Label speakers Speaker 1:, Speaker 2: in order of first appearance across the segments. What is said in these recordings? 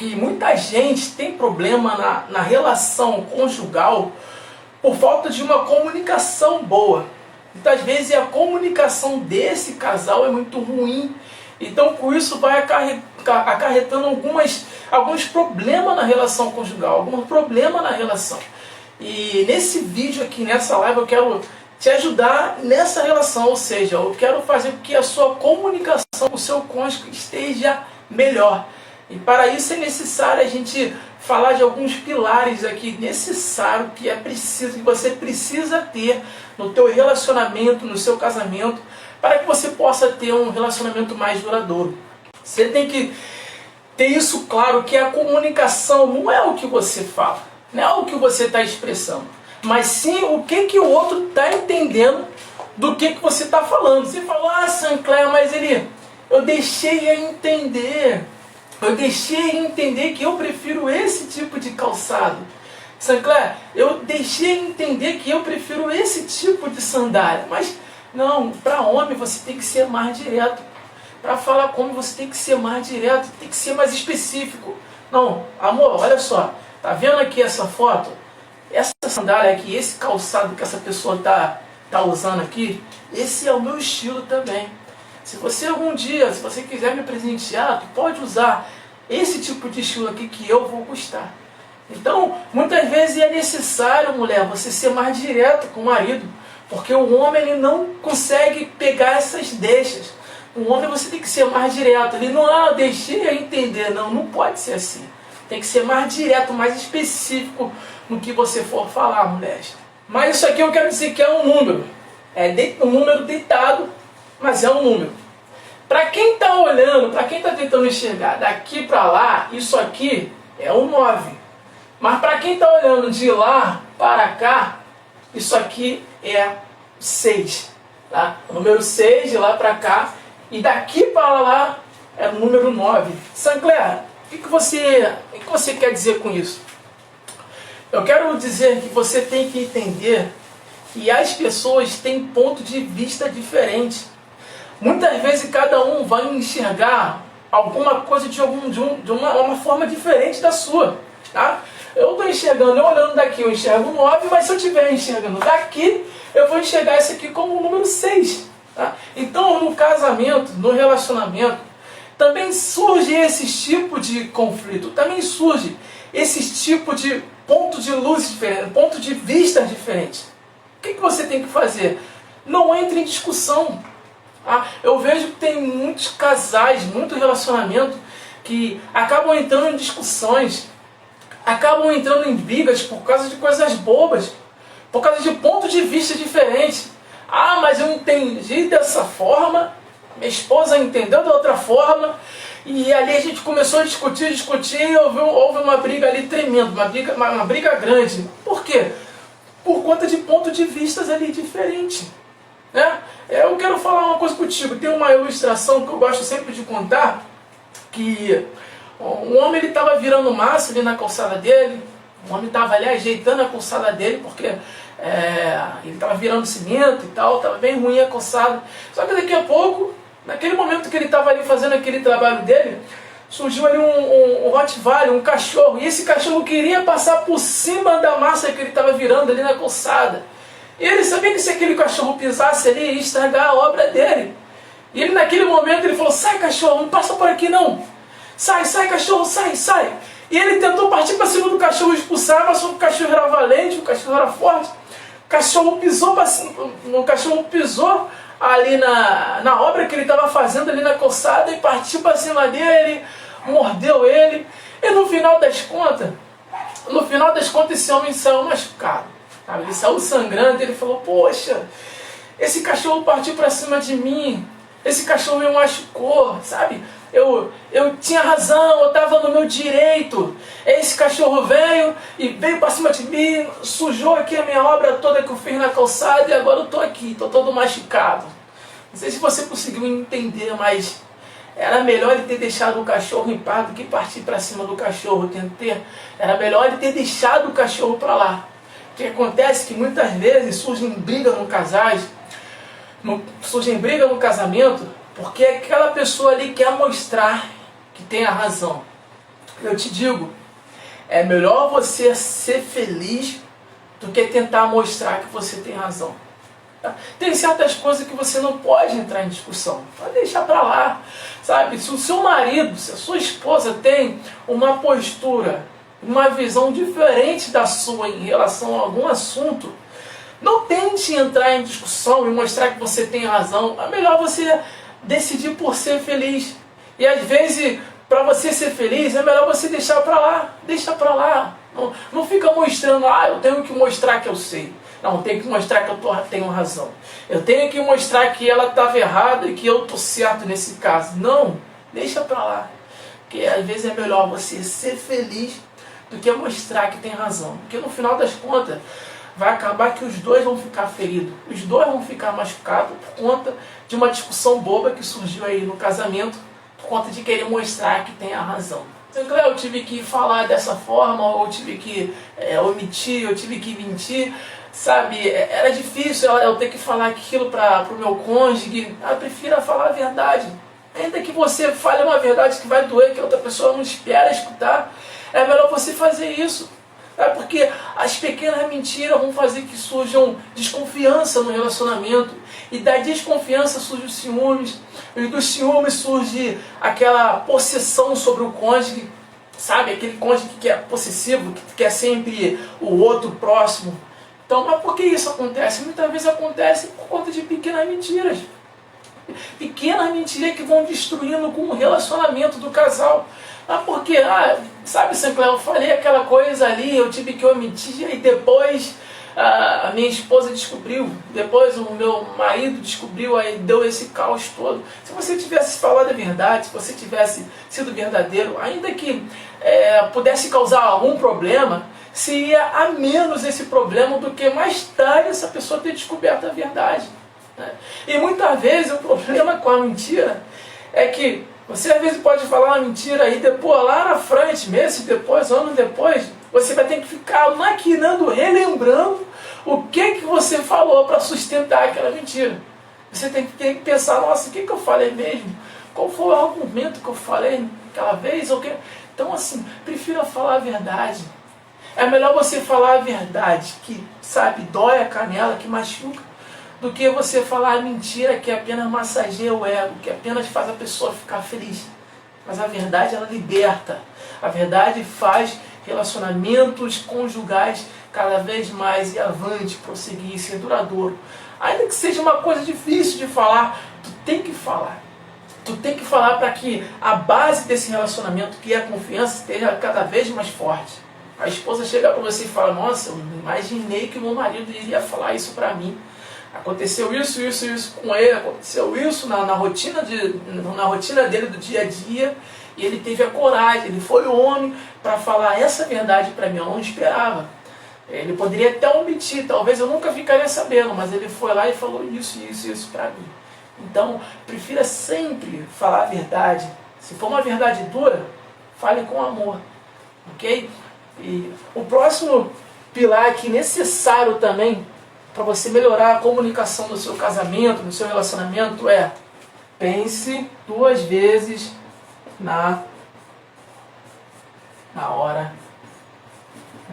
Speaker 1: que muita gente tem problema na relação conjugal por falta de uma comunicação boa. Muitas vezes a comunicação desse casal é muito ruim. Então, com isso vai acarretando alguns problemas na relação conjugal, alguns problemas na relação. E nesse vídeo aqui, nessa live, eu quero te ajudar nessa relação, ou seja, eu quero fazer com que a sua comunicação com o seu cônjuge esteja melhor. E para isso é necessário a gente falar de alguns pilares aqui necessários que você precisa ter no teu relacionamento, no seu casamento, para que você possa ter um relacionamento mais duradouro. Você tem que ter isso claro, que a comunicação não é o que você fala, não é o que você está expressando, mas sim o que o outro está entendendo do que você está falando. Você falou, Sancler, mas eu deixei entender que eu prefiro esse tipo de calçado. Sancler, eu deixei entender que eu prefiro esse tipo de sandália. Mas não, para homem você tem que ser mais direto. Para falar como você tem que ser mais direto, tem que ser mais específico. Não, amor, olha só, tá vendo aqui essa foto? Essa sandália aqui, esse calçado que essa pessoa tá usando aqui, esse é o meu estilo também. Se você algum dia, se você quiser me presentear, tu pode usar esse tipo de estilo aqui que eu vou gostar. Então, muitas vezes é necessário, mulher, você ser mais direto com o marido, porque o homem ele não consegue pegar essas deixas. O homem você tem que ser mais direto. Ele não, deixei a entender. Não pode ser assim. Tem que ser mais direto, mais específico no que você for falar, mulher. Mas isso aqui eu quero dizer que é um número. É um número deitado, mas é um número. Para quem está olhando, para quem está tentando enxergar daqui para lá, isso aqui é um 9. Mas para quem está olhando de lá para cá, isso aqui é 6. Tá? O número 6 de lá para cá. E daqui para lá é o número 9. Sancler, o que você quer dizer com isso? Eu quero dizer que você tem que entender que as pessoas têm ponto de vista diferente. Muitas vezes cada um vai enxergar alguma coisa de uma forma diferente da sua. Tá? Eu estou enxergando, eu olhando daqui, eu enxergo 9, mas se eu estiver enxergando daqui, eu vou enxergar isso aqui como o número 6. Tá? Então, no casamento, no relacionamento, também surge esse tipo de conflito, também surge esse tipo de ponto de luz diferente, ponto de vista diferente. O que você tem que fazer? Não entre em discussão. Tá? Eu vejo que tem muitos casais, muito relacionamento, que acabam entrando em discussões, acabam entrando em brigas por causa de coisas bobas, por causa de ponto de vista diferentes. Mas eu entendi dessa forma, minha esposa entendeu da outra forma, e ali a gente começou a discutir, e houve uma briga ali tremenda, uma briga grande. Por quê? Por conta de pontos de vistas ali diferentes. Né? Eu quero falar uma coisa contigo, tem uma ilustração que eu gosto sempre de contar, que um homem estava virando massa ali na calçada dele, o homem estava ali ajeitando a calçada dele, porque ele estava virando cimento e tal, estava bem ruim a calçada. Só que daqui a pouco, naquele momento que ele estava ali fazendo aquele trabalho dele, surgiu ali um Rottweiler, um cachorro, e esse cachorro queria passar por cima da massa que ele estava virando ali na calçada. E ele sabia que se aquele cachorro pisasse ali, ia estragar a obra dele. E ele naquele momento ele falou, sai cachorro, não passa por aqui não. Sai cachorro, sai. E ele tentou partir para cima do cachorro, expulsar, mas o cachorro era valente, o cachorro era forte. O cachorro pisou ali na obra que ele estava fazendo ali na calçada e partiu para cima dele, mordeu ele. E no final das contas, esse homem saiu machucado. Sabe? Ele saiu sangrando, ele falou, poxa, esse cachorro partiu para cima de mim, esse cachorro me machucou, sabe? Eu tinha razão, eu estava no meu direito. Esse cachorro veio para cima de mim, sujou aqui a minha obra toda que eu fiz na calçada e agora eu estou aqui, estou todo machucado. Não sei se você conseguiu entender, mas era melhor ele ter deixado o cachorro em paz do que partir para cima do cachorro. Era melhor ele ter deixado o cachorro para lá. O que acontece é que muitas vezes surgem brigas no casamento, porque aquela pessoa ali quer mostrar que tem a razão. Eu te digo, é melhor você ser feliz do que tentar mostrar que você tem razão. Tá? Tem certas coisas que você não pode entrar em discussão, pode deixar pra lá, sabe? Se o seu marido, se a sua esposa tem uma postura, uma visão diferente da sua em relação a algum assunto, não tente entrar em discussão e mostrar que você tem razão. É melhor você decidir por ser feliz. E às vezes, para você ser feliz, é melhor você deixar pra lá. Deixa pra lá. Não fica mostrando, eu tenho que mostrar que eu sei. Não, eu tenho que mostrar que eu tenho razão. Eu tenho que mostrar que ela estava errada e que eu estou certo nesse caso. Não, deixa pra lá. Porque às vezes é melhor você ser feliz do que mostrar que tem razão. Porque no final das contas, vai acabar que os dois vão ficar feridos. Os dois vão ficar machucados por conta de uma discussão boba que surgiu aí no casamento, por conta de querer mostrar que tem a razão. Eu tive que falar dessa forma, ou eu tive que omitir, eu tive que mentir, sabe? Era difícil eu ter que falar aquilo para o meu cônjuge. Eu prefiro falar a verdade. Ainda que você fale uma verdade que vai doer, que a outra pessoa não espera escutar, é melhor você fazer isso. Porque as pequenas mentiras vão fazer que surjam desconfiança no relacionamento. E da desconfiança surge os ciúmes. E dos ciúmes surge aquela possessão sobre o cônjuge. Sabe? Aquele cônjuge que é possessivo, que quer sempre o outro próximo. Então, mas por que isso acontece? Muitas vezes acontece por conta de pequenas mentiras. Pequenas mentiras que vão destruindo com o relacionamento do casal. Porque, sabe, Sinclair, eu falei aquela coisa ali, eu tive que omitir, e depois a minha esposa descobriu, depois o meu marido descobriu, aí deu esse caos todo. Se você tivesse falado a verdade, se você tivesse sido verdadeiro, ainda que pudesse causar algum problema, seria a menos esse problema do que mais tarde essa pessoa ter descoberto a verdade. Né? E muitas vezes o problema com a mentira é que você às vezes pode falar uma mentira e depois, lá na frente, meses depois, anos depois, você vai ter que ficar maquinando, relembrando o que você falou para sustentar aquela mentira. Você tem que pensar, nossa, o que eu falei mesmo? Qual foi o argumento que eu falei aquela vez? Então, assim, prefira falar a verdade. É melhor você falar a verdade, que, sabe, dói a canela, que machuca, do que você falar a mentira que apenas massageia o ego, que apenas faz a pessoa ficar feliz. Mas a verdade, ela liberta. A verdade faz relacionamentos conjugais cada vez mais e avante, prosseguir, ser duradouro. Ainda que seja uma coisa difícil de falar, tu tem que falar. Tu tem que falar para que a base desse relacionamento, que é a confiança, esteja cada vez mais forte. A esposa chega para você e fala, nossa, eu imaginei que o meu marido iria falar isso para mim. Aconteceu isso com ele, aconteceu isso na rotina dele do dia a dia, e ele teve a coragem, ele foi o homem para falar essa verdade para mim, eu não esperava. Ele poderia até omitir, talvez eu nunca ficaria sabendo, mas ele foi lá e falou isso para mim. Então, prefira sempre falar a verdade. Se for uma verdade dura, fale com amor, ok? E o próximo pilar aqui necessário também, para você melhorar a comunicação do seu casamento, do seu relacionamento, pense 2 vezes na hora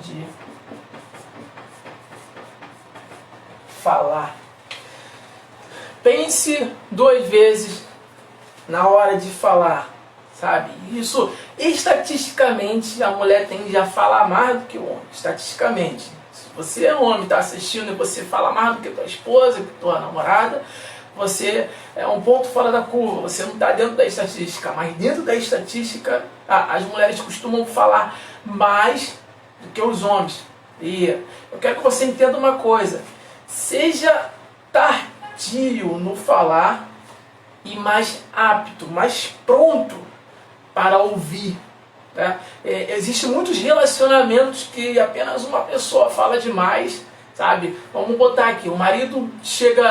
Speaker 1: de falar. Pense 2 vezes na hora de falar, sabe? Isso, estatisticamente, a mulher tende a falar mais do que o homem, estatisticamente. Se você é homem, está assistindo e você fala mais do que tua esposa, que tua namorada, você é um ponto fora da curva, você não está dentro da estatística, mas dentro da estatística, as mulheres costumam falar mais do que os homens. E eu quero que você entenda uma coisa, seja tardio no falar e mais apto, mais pronto para ouvir. Existem muitos relacionamentos que apenas uma pessoa fala demais, sabe? Vamos botar aqui, o marido chega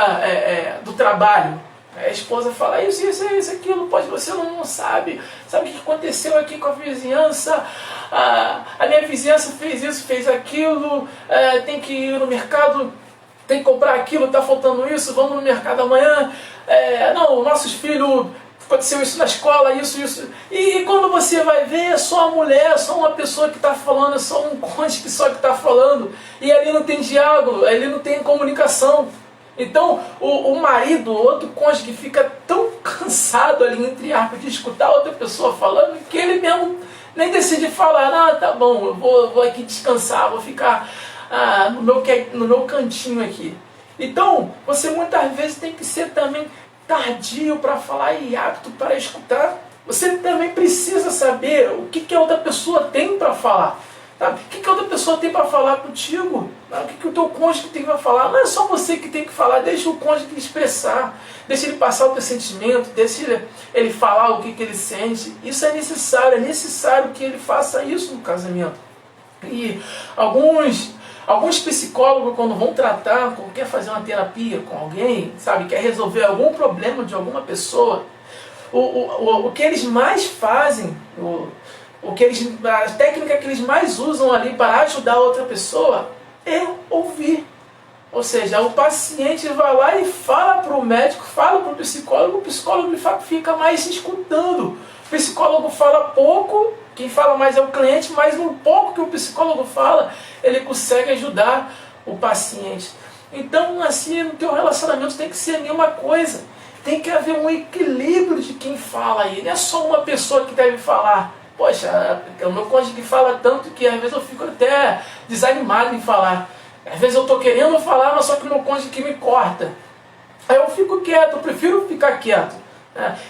Speaker 1: do trabalho, a esposa fala isso, aquilo, você não sabe. Sabe o que aconteceu aqui com a vizinhança? A minha vizinhança fez isso, fez aquilo, tem que ir no mercado, tem que comprar aquilo, está faltando isso, vamos no mercado amanhã. Não, nossos filhos aconteceu isso na escola, isso. E quando você vai ver, é só a mulher, é só uma pessoa que está falando, é só um cônjuge só que está falando. E ali não tem diálogo, ali não tem comunicação. Então, o marido, o outro cônjuge, que fica tão cansado ali, entre aspas, de escutar outra pessoa falando, que ele mesmo nem decide falar, não, tá bom, eu vou aqui descansar, vou ficar no meu cantinho aqui. Então, você muitas vezes tem que ser também tardio para falar e apto para escutar. Você também precisa saber o que a outra pessoa tem para falar. Sabe? O que a outra pessoa tem para falar contigo? O que o teu cônjuge tem para falar? Não é só você que tem que falar, deixa o cônjuge expressar, deixa ele passar o teu sentimento, deixa ele falar o que ele sente. Isso é necessário que ele faça isso no casamento. E alguns psicólogos, quando vão tratar, quando quer fazer uma terapia com alguém, sabe, quer resolver algum problema de alguma pessoa, o que eles mais fazem, a técnica que eles mais usam ali para ajudar a outra pessoa é ouvir. Ou seja, o paciente vai lá e fala para o médico, fala para o psicólogo de fato fica mais escutando. O psicólogo fala pouco, quem fala mais é o cliente, mas no pouco que o psicólogo fala, ele consegue ajudar o paciente. Então, assim, no teu relacionamento tem que ser a mesma coisa. Tem que haver um equilíbrio de quem fala aí. Não é só uma pessoa que deve falar. Poxa, o meu cônjuge que fala tanto que às vezes eu fico até desanimado em falar. Às vezes eu estou querendo falar, mas só que o meu cônjuge que me corta. Aí eu fico quieto, eu prefiro ficar quieto.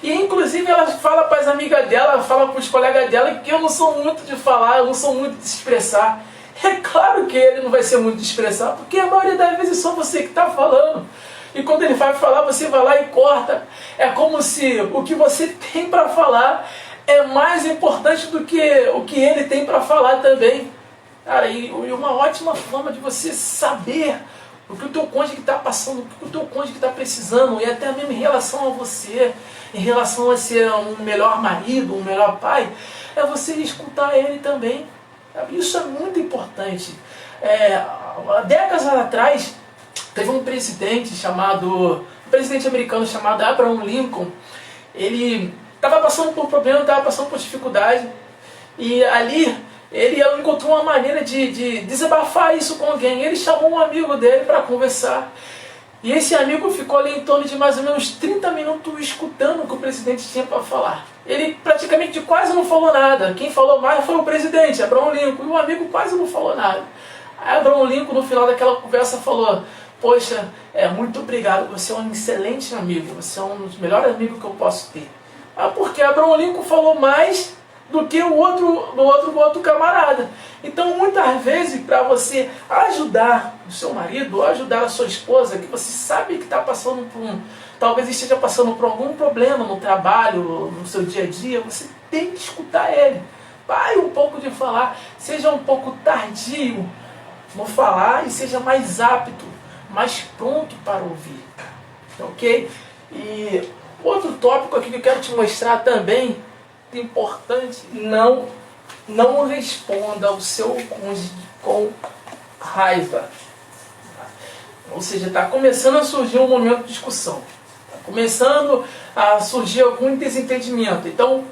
Speaker 1: E inclusive ela fala para as amigas dela, fala para os colegas dela que eu não sou muito de falar, eu não sou muito de se expressar. É claro que ele não vai ser muito de expressar, porque a maioria das vezes é só você que está falando. E quando ele vai falar, você vai lá e corta. É como se o que você tem para falar é mais importante do que o que ele tem para falar também. Cara, e uma ótima forma de você saber o que o teu cônjuge está passando, o que o teu cônjuge está precisando, e até mesmo em relação a você, em relação a ser um melhor marido, um melhor pai, é você escutar ele também. Isso é muito importante. Há décadas atrás, teve um presidente americano chamado Abraham Lincoln. Ele estava passando por problema, estava passando por dificuldade, e ali ele encontrou uma maneira de desabafar isso com alguém. Ele chamou um amigo dele para conversar. E esse amigo ficou ali em torno de mais ou menos 30 minutos escutando o que o presidente tinha para falar. Ele praticamente quase não falou nada. Quem falou mais foi o presidente, Abraham Lincoln. E o amigo quase não falou nada. Aí Abraham Lincoln, no final daquela conversa, falou: poxa, muito obrigado, você é um excelente amigo. Você é um dos melhores amigos que eu posso ter. Porque Abraham Lincoln falou mais do que o outro camarada. Então, muitas vezes, para você ajudar o seu marido, ou ajudar a sua esposa, que você sabe que está passando por talvez esteja passando por algum problema no trabalho, no seu dia a dia, você tem que escutar ele. Pare um pouco de falar, seja um pouco tardio no falar e seja mais apto, mais pronto para ouvir. Ok? E outro tópico aqui que eu quero te mostrar também, importante, não responda ao seu cônjuge com raiva. Ou seja, está começando a surgir um momento de discussão, está começando a surgir algum desentendimento. Então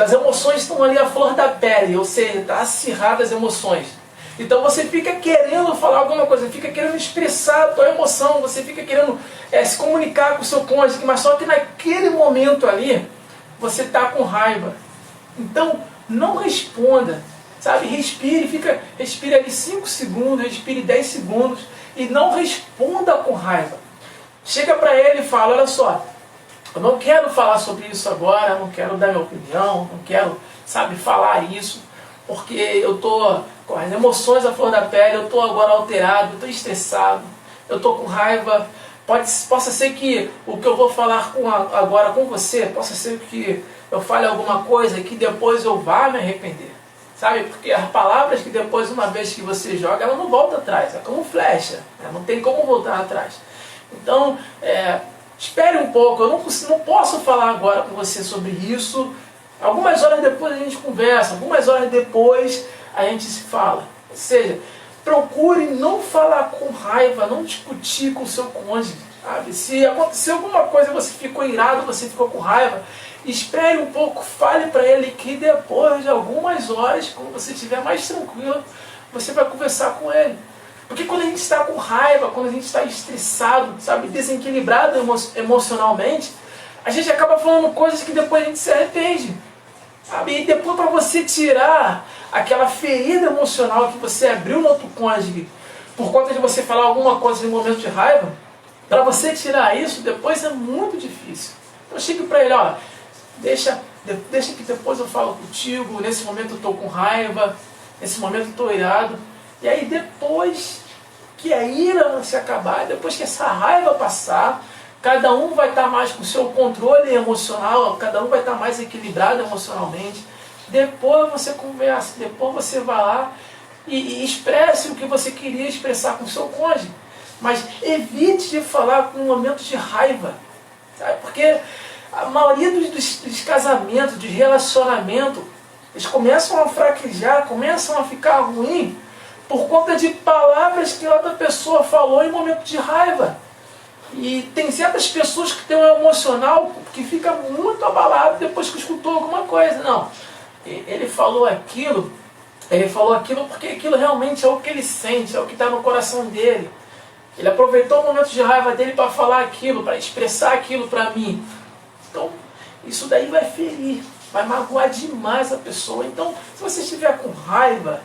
Speaker 1: as emoções estão ali à flor da pele, ou seja, está acirrada as emoções. Então você fica querendo falar alguma coisa, fica querendo expressar a tua emoção, você fica querendo se comunicar com o seu cônjuge, mas só que naquele momento ali, você está com raiva. Então, não responda, sabe? Respire ali 5 segundos, respire 10 segundos e não responda com raiva. Chega para ele e fala: olha só, eu não quero falar sobre isso agora, não quero dar minha opinião, não quero, falar isso, porque eu estou com as emoções à flor da pele, eu estou agora alterado, eu estou estressado, eu estou com raiva. Possa ser que o que eu vou falar agora com você, possa ser que eu fale alguma coisa que depois eu vá me arrepender. Sabe? Porque as palavras que depois, uma vez que você joga, ela não volta atrás, é como flecha, não tem como voltar atrás. Então, espere um pouco, eu não posso falar agora com você sobre isso. Algumas horas depois a gente conversa, algumas horas depois a gente se fala. Ou seja, procure não falar com raiva, não discutir com o seu cônjuge. sabe? Se aconteceu alguma coisa, você ficou irado, você ficou com raiva, espere um pouco, fale para ele que depois de algumas horas, quando você estiver mais tranquilo, você vai conversar com ele. Porque quando a gente está com raiva, quando a gente está estressado, sabe, desequilibrado emocionalmente, a gente acaba falando coisas que depois a gente se arrepende. Sabe? E depois, para você tirar aquela ferida emocional que você abriu no outro cônjuge por conta de você falar alguma coisa em momento de raiva, para você tirar isso depois é muito difícil. Então chegue para ele, ó, deixa que depois eu falo contigo, nesse momento eu estou com raiva, nesse momento eu estou irado. E aí depois que a ira se acabar, depois que essa raiva passar, cada um vai estar mais com o seu controle emocional, cada um vai estar mais equilibrado emocionalmente. Depois você conversa, depois você vai lá e expresse o que você queria expressar com o seu cônjuge. Mas evite de falar com momentos de raiva, sabe? Porque a maioria dos casamentos, de relacionamento, eles começam a fraquejar, começam a ficar ruim por conta de palavras que outra pessoa falou em momento de raiva. E tem certas pessoas que têm um emocional que fica muito abalado depois que escutou alguma coisa. Não, ele falou aquilo porque aquilo realmente é o que ele sente, é o que está no coração dele. Ele aproveitou o momento de raiva dele para falar aquilo, para expressar aquilo para mim. Então, isso daí vai ferir, vai magoar demais a pessoa. Então, se você estiver com raiva,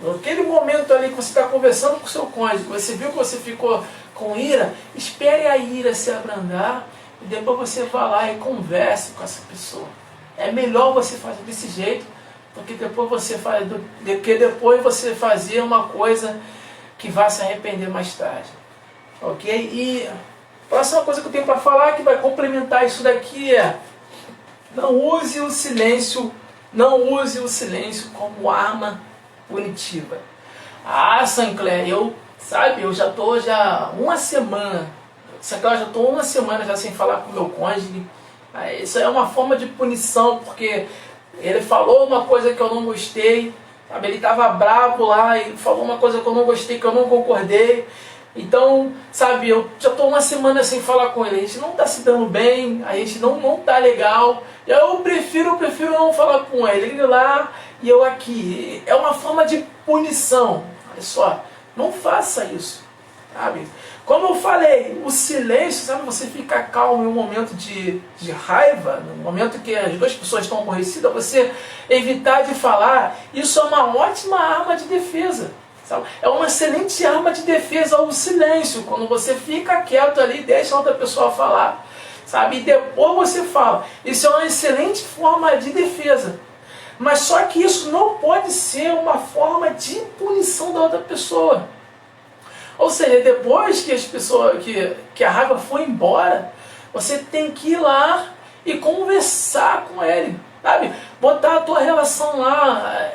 Speaker 1: naquele momento ali que você está conversando com o seu cônjuge, você viu que você ficou com ira, espere a ira se abrandar e depois você vá lá e converse com essa pessoa. É melhor você fazer desse jeito do que depois você fazer uma coisa que vai se arrepender mais tarde. Ok? E a próxima coisa que eu tenho para falar, que vai complementar isso daqui, é: não use o silêncio como arma punitiva. Ah, Sancler, eu já estou uma semana, já sem falar com o meu cônjuge. Isso é uma forma de punição, porque ele falou uma coisa que eu não gostei, sabe? Ele estava bravo lá e falou uma coisa que eu não gostei, que eu não concordei. Então, sabe, eu já estou uma semana sem falar com ele, a gente não está se dando bem, a gente não está legal. Eu prefiro não falar com ele, ele lá e eu aqui. É uma forma de punição. Olha só, não faça isso, sabe? Como eu falei, o silêncio, sabe, você fica calmo em um momento de raiva, no momento que as duas pessoas estão aborrecidas, você evitar de falar, isso é uma ótima arma de defesa. Sabe? É uma excelente arma de defesa o silêncio, quando você fica quieto ali e deixa a outra pessoa falar, sabe? E depois você fala. Isso é uma excelente forma de defesa. Mas só que isso não pode ser uma forma de punição da outra pessoa. Ou seja, depois que a raiva foi embora, você tem que ir lá e conversar com ele, sabe? Botar a tua relação lá,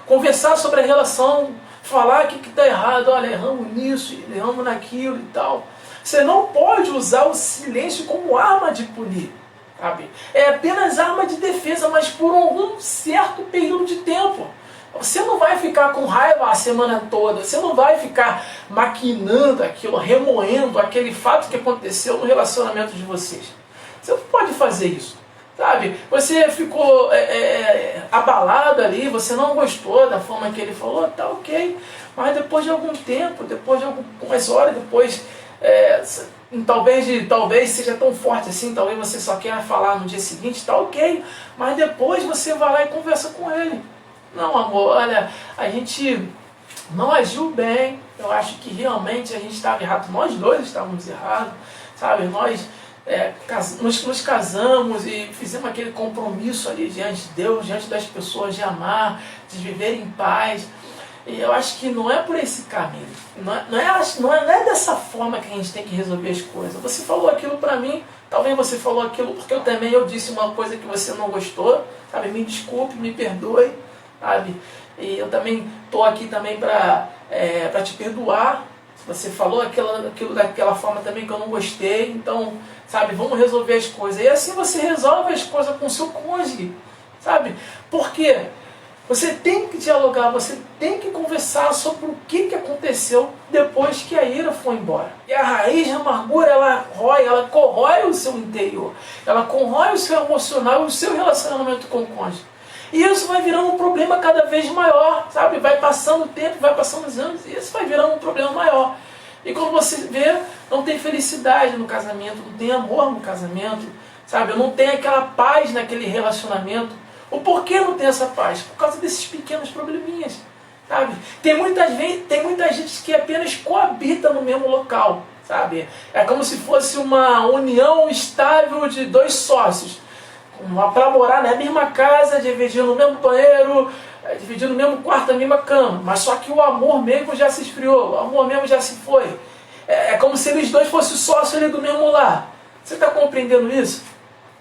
Speaker 1: conversar sobre a relação, falar o que está errado, olha, erramos nisso, erramos naquilo e tal. Você não pode usar o silêncio como arma de punir, sabe? É apenas arma de defesa, mas por algum certo período de tempo. Você não vai ficar com raiva a semana toda, você não vai ficar maquinando aquilo, remoendo aquele fato que aconteceu no relacionamento de vocês. Você não pode fazer isso, sabe? Você ficou abalado ali, você não gostou da forma que ele falou, tá ok, mas depois de algum tempo, depois de algumas horas, depois, talvez seja tão forte assim, talvez você só queira falar no dia seguinte, tá ok, mas depois você vai lá e conversa com ele. Não, amor, olha, a gente não agiu bem, eu acho que realmente a gente estava errado, nós dois estávamos errados, sabe? Nós nos casamos e fizemos aquele compromisso ali diante de Deus, diante das pessoas, de amar, de viver em paz. E eu acho que não é por esse caminho, não é dessa forma que a gente tem que resolver as coisas. Você falou aquilo para mim, talvez você falou aquilo porque eu disse uma coisa que você não gostou, sabe? Me desculpe, me perdoe, sabe? E eu também estou aqui também para te perdoar. Você falou aquilo daquela forma também que eu não gostei, então, sabe, vamos resolver as coisas. E assim você resolve as coisas com o seu cônjuge, sabe? Por quê? Você tem que dialogar, você tem que conversar sobre o que aconteceu depois que a ira foi embora. E a raiz da amargura, ela corrói o seu interior, ela corrói o seu emocional e o seu relacionamento com o cônjuge. E isso vai virando um problema cada vez maior, sabe? Vai passando o tempo, vai passando os anos, e isso vai virando um problema maior. E quando você vê, não tem felicidade no casamento, não tem amor no casamento, sabe? Não tem aquela paz naquele relacionamento. O porquê não tem essa paz? Por causa desses pequenos probleminhas, sabe? Tem muita gente que apenas coabita no mesmo local, sabe? É como se fosse uma união estável de dois sócios, para morar na mesma casa, dividindo no mesmo banheiro, dividindo no mesmo quarto, na mesma cama. Mas só que o amor mesmo já se esfriou, o amor mesmo já se foi. É como se eles dois fossem sócios ali do mesmo lar. Você está compreendendo isso?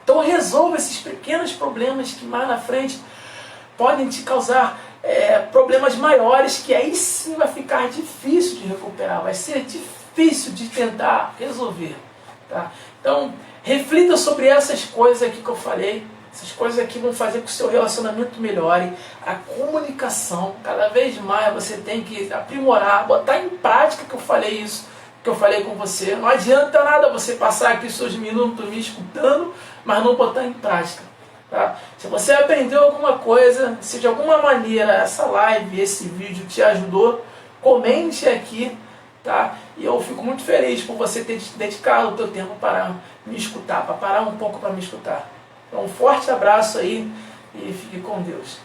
Speaker 1: Então resolva esses pequenos problemas que mais na frente podem te causar problemas maiores, que aí sim vai ficar difícil de recuperar, vai ser difícil de tentar resolver. Tá? Então reflita sobre essas coisas aqui que eu falei, essas coisas aqui vão fazer com que o seu relacionamento melhore. A comunicação, cada vez mais você tem que aprimorar, botar em prática que eu falei isso, que eu falei com você. Não adianta nada você passar aqui seus minutos me escutando, mas não botar em prática. Tá? Se você aprendeu alguma coisa, se de alguma maneira essa live, esse vídeo te ajudou, comente aqui, tá? E eu fico muito feliz por você ter dedicado o teu tempo para me escutar, para parar um pouco para me escutar. Então um forte abraço aí e fique com Deus.